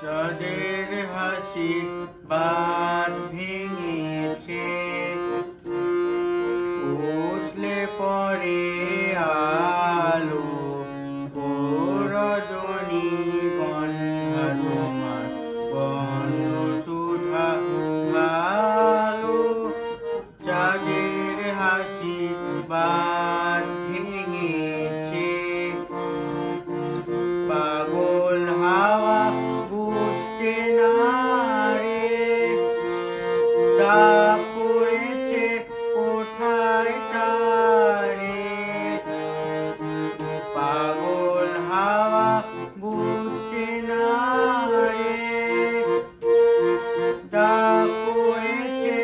চাঁদের হাসি বাদ ভেঙেছে, উছলে পড়ে আলো ও রজনী গন্ধা তোমার গন্ধ সুধা ভালো। চাঁদের হাসি বাদ ভেঙেছে, পাগল হাওয়া বুঝতে না রে, ডাক পড়েছে কোথায় তারে। পাগল হাওয়া বুঝতে না রে, ডাক পড়েছে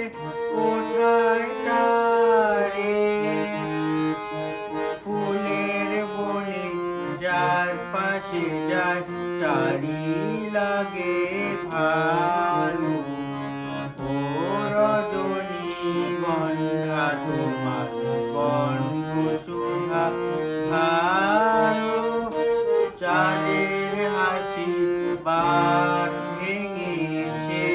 কোথায় তারে। ফুলের বনে যার পাশে যায় তারি লাগে ভালো, ও রজনী গন্ধা তোমার গন্ধ সুধা ভালো। চাঁদের হাসি বাদ ভেঙেছে,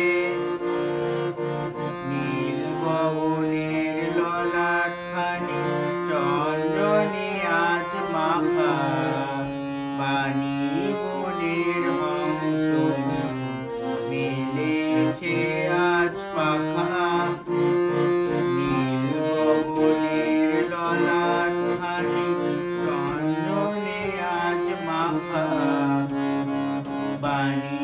নীল গগনের ললাটখানি চন্দনে আজ মাখা, পানি বনের হংস মেলেছে আজ পাখা। নীল গগনের ললাটখানি চন্দনে আজ মাখা, পানি